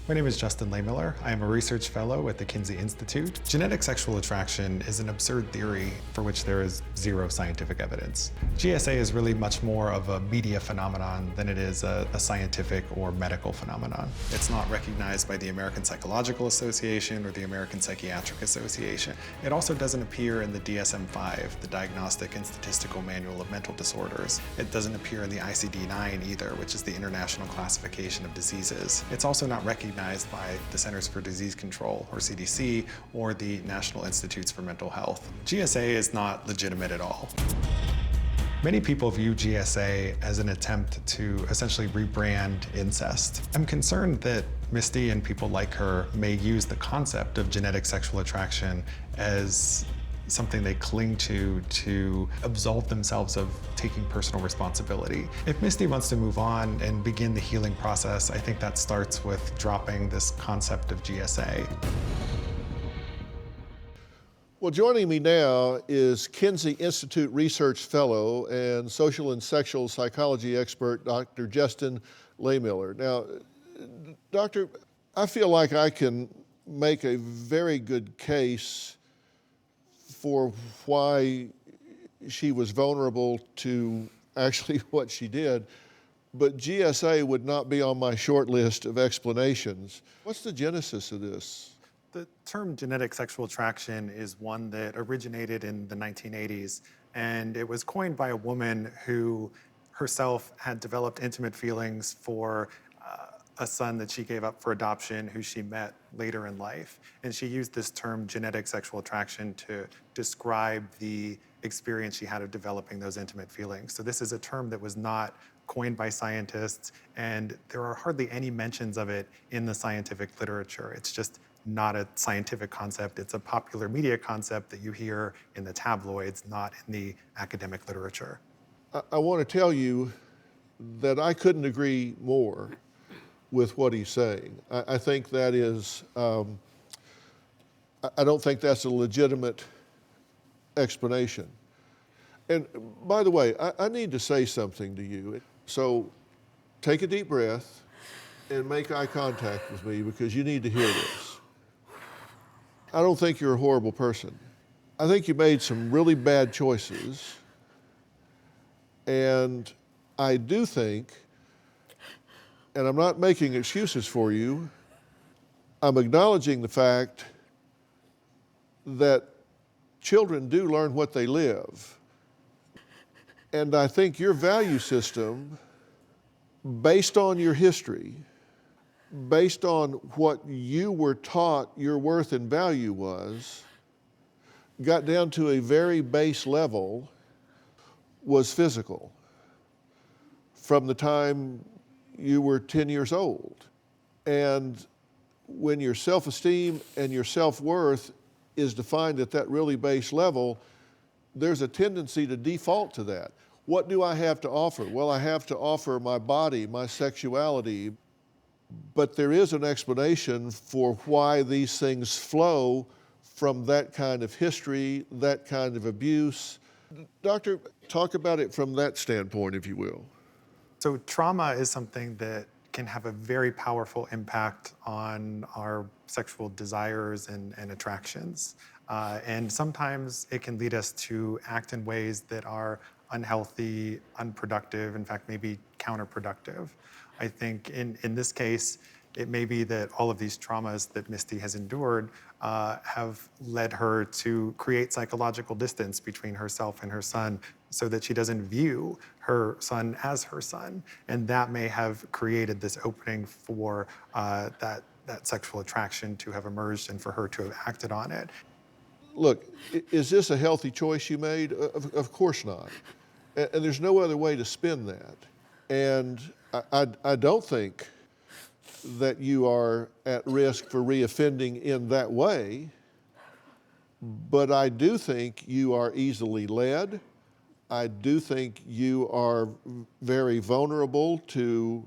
My name is Justin Lehmiller. I am a research fellow at the Kinsey Institute. Genetic sexual attraction is an absurd theory for which there is zero scientific evidence. GSA is really much more of a media phenomenon than it is a scientific or medical phenomenon. It's not recognized by the American Psychological Association or the American Psychiatric Association. It also doesn't appear in the DSM-5, the Diagnostic and Statistical Manual of Mental Disorders. It doesn't appear in the ICD-9 either, which is the International Classification of Diseases. It's also not recognized by the Centers for Disease Control, or CDC, or the National Institutes for Mental Health. GSA is not legitimate at all. Many people view GSA as an attempt to essentially rebrand incest. I'm concerned that Misty and people like her may use the concept of genetic sexual attraction as something they cling to absolve themselves of taking personal responsibility. If Misty wants to move on and begin the healing process, I think that starts with dropping this concept of GSA. Well, joining me now is Kinsey Institute Research Fellow and social and sexual psychology expert, Dr. Justin Lehmiller. Now, Doctor, I feel like I can make a very good case for why she was vulnerable to actually what she did, but GSA would not be on my short list of explanations. What's the genesis of this? The term genetic sexual attraction is one that originated in the 1980s, and it was coined by a woman who herself had developed intimate feelings for a son that she gave up for adoption, who she met later in life. And she used this term genetic sexual attraction to describe the experience she had of developing those intimate feelings. So this is a term that was not coined by scientists, and there are hardly any mentions of it in the scientific literature. It's just not a scientific concept. It's a popular media concept that you hear in the tabloids, not in the academic literature. I want to tell you that I couldn't agree more with what he's saying. I think that is, I don't think that's a legitimate explanation. And by the way, I need to say something to you. So take a deep breath and make eye contact with me because you need to hear this. I don't think you're a horrible person. I think you made some really bad choices. And I do think, and I'm not making excuses for you, I'm acknowledging the fact that children do learn what they live. And I think your value system, based on your history, based on what you were taught your worth and value was, got down to a very base level, was physical. From the time you were 10 years old. And when your self-esteem and your self-worth is defined at that really base level, there's a tendency to default to that. What do I have to offer? Well, I have to offer my body, my sexuality, but there is an explanation for why these things flow from that kind of history, that kind of abuse. Doctor, talk about it from that standpoint, if you will. So trauma is something that can have a very powerful impact on our sexual desires and attractions. And sometimes it can lead us to act in ways that are unhealthy, unproductive, in fact, maybe counterproductive. I think in this case, it may be that all of these traumas that Misty has endured have led her to create psychological distance between herself and her son so that she doesn't view her son as her son. And that may have created this opening for that sexual attraction to have emerged and for her to have acted on it. Look, is this a healthy choice you made? Of course not. And there's no other way to spin that. And I don't think that you are at risk for reoffending in that way, but I do think you are easily led. I do think you are very vulnerable to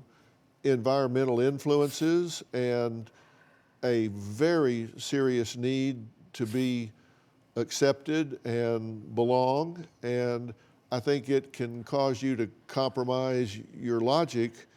environmental influences and a very serious need to be accepted and belong. And I think it can cause you to compromise your logic